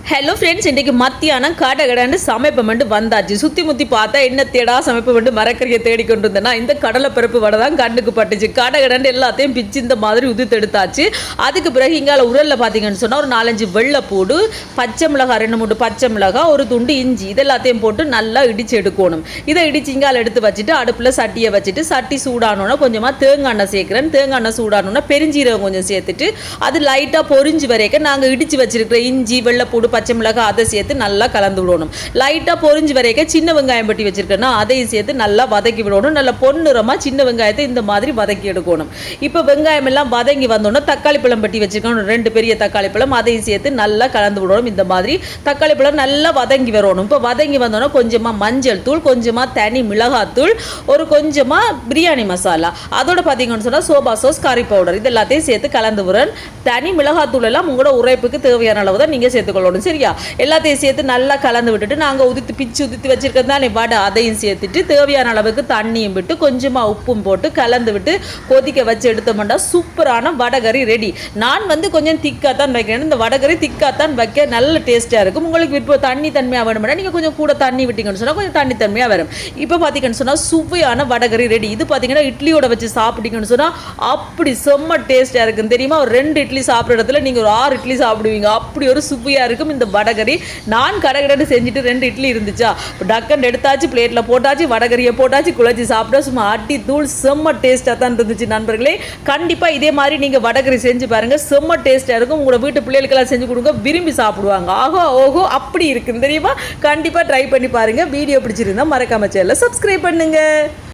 Hello friends, இன்றைக்கு மத்தியானம் கடகடன்னு சமைப்பமெண்டு வந்தாச்சு. சுற்றி முற்றி பார்த்தா என்ன தேடா சமைப்பமெண்டு மரக்கறியை தேடிக்கொண்டு இருந்தேன்னா இந்த கடலை பருப்பு வடை தான் கண்ணுக்கு பட்டுச்சு. கடகடன்னு எல்லாத்தையும் பிச்சு இந்த மாதிரி உதுத்தெடுத்தாச்சு. அதுக்கு பிறகு இங்கால உரலில் பார்த்தீங்கன்னு சொன்னால் ஒரு 4-5 வெள்ளைப்பூடு, பச்சை மிளகாய் 2-3 பச்சை மிளகாய், ஒரு துண்டு இஞ்சி, இதெல்லாத்தையும் போட்டு நல்லா இடித்து எடுக்கணும். இதை இடிச்சு இங்கால எடுத்து வச்சுட்டு அடுப்பில் சட்டியை வச்சுட்டு சட்டி சூடானோன்னா கொஞ்சமாக தேங்காய் எண்ணெய் சேர்க்குறேன். தேங்காய் எண்ணெய் சூடானோன்னா பெருஞ்சீரகம் கொஞ்சம் சேர்த்துட்டு அது லைட்டாக பொரிஞ்சு வரைக்கும் நாங்கள் இடித்து வச்சிருக்கிற இஞ்சி, வெள்ளைப்பூடு, பச்சை மிளகாய் அதை சேர்த்து நல்லா கலந்து விடணும். லைட்டாக பொரிஞ்சு வரைக்கும் சின்ன வெங்காயம் பட்டி வச்சிருக்கேன்னா அதையும் சேர்த்து நல்லா வதக்கி விடணும். நல்லா பொன்னிறமாக சின்ன வெங்காயத்தை இந்த மாதிரி வதக்கி எடுக்கணும். இப்போ வெங்காயம் எல்லாம் வதங்கி வந்தோன்னா தக்காளி பழம் பட்டி வச்சிருக்கணும். 2 பெரிய தக்காளி பழம் அதையும் சேர்த்து நல்லா கலந்து விடணும். இந்த மாதிரி தக்காளி பழம் நல்லா வதங்கி வரணும். இப்போ வதங்கி வந்தோன்னா கொஞ்சமாக மஞ்சள் தூள், கொஞ்சமாக தனி மிளகாத்தூள், ஒரு கொஞ்சமாக பிரியாணி மசாலா, அதோட பார்த்தீங்கன்னு சொன்னால் சோபா சாஸ், கறி பவுடர், இது எல்லாத்தையும் சேர்த்து கலந்து விடுறேன். தனி மிளகாத்தூள் எல்லாம் உங்களோட உரைப்புக்கு தேவையான அளவு தான் நீங்கள் சேர்த்துக்கொள்ளணும். சரியா? எல்லாத்தையும் சேர்த்து நல்லா கலந்து விட்டுட்டு நாங்கள் பிச்சு உதுத்து வச்சிருக்கிறது தானே வடை, அதையும் சேர்த்துட்டு தேவையான அளவுக்கு தண்ணியும் விட்டு கொஞ்சமாக உப்பும் போட்டு கலந்து விட்டு கொதிக்க வச்சு எடுத்தோம்னா சூப்பரான வடகறி ரெடி. நான் கொஞ்சம் திக்காக தான் வைக்கிறேன். இந்த வடகறி திக்காக தான் வைக்க நல்ல டேஸ்ட்டாக இருக்கும். உங்களுக்கு இப்போ தண்ணி தன்மையாக வேணும்னா நீங்கள் கொஞ்சம் கூட தண்ணி விட்டீங்கன்னு சொன்னால் கொஞ்சம் தண்ணி தன்மையாக வரும். இப்போ பார்த்தீங்கன்னு சொன்னால் சுவையான வடகறி ரெடி. இது பார்த்தீங்கன்னா இட்லியோட வச்சு சாப்பிட்டீங்கன்னு சொன்னால் அப்படி செம்ம டேஸ்ட்டாக இருக்கும் தெரியுமா? ஒரு 2 இட்லி சாப்பிட்ற இடத்துல நீங்கள் ஒரு 6 இட்லி சாப்பிடுவீங்க. அப்படி ஒரு சுவையாக இருக்கும் இந்த வடகறி. நான் கடகடன்னு செஞ்சுட்டு 2 இட்லி இருந்துச்சா, டக்குன்னு எடுத்தாச்சு, பிளேட்டில் போட்டாச்சு, வடகறியை போட்டாச்சு, குழச்சி சாப்பிட்டா சும்மா அட்டி தூள் செம்ம டேஸ்ட்டாக தான் இருந்துச்சு. நண்பர்களே, கண்டிப்பாக இதே மாதிரி நீங்கள் வடகறி செஞ்சு பாருங்கள், செம்ம டேஸ்ட்டாக இருக்கும். உங்களோட வீட்டு பிள்ளைகளுக்கெல்லாம் செஞ்சு கொடுங்க, விரும்பி சாப்பிடுவாங்க. ஆகோ ஓஹோ அப்படி இருக்குன்னு தெரியுமா? கண்டிப்பாக ட்ரை பண்ணி பாருங்கள். வீடியோ பிடிச்சிருந்தா மறக்காம சேனலை சப்ஸ்கிரைப் பண்ணுங்கள்.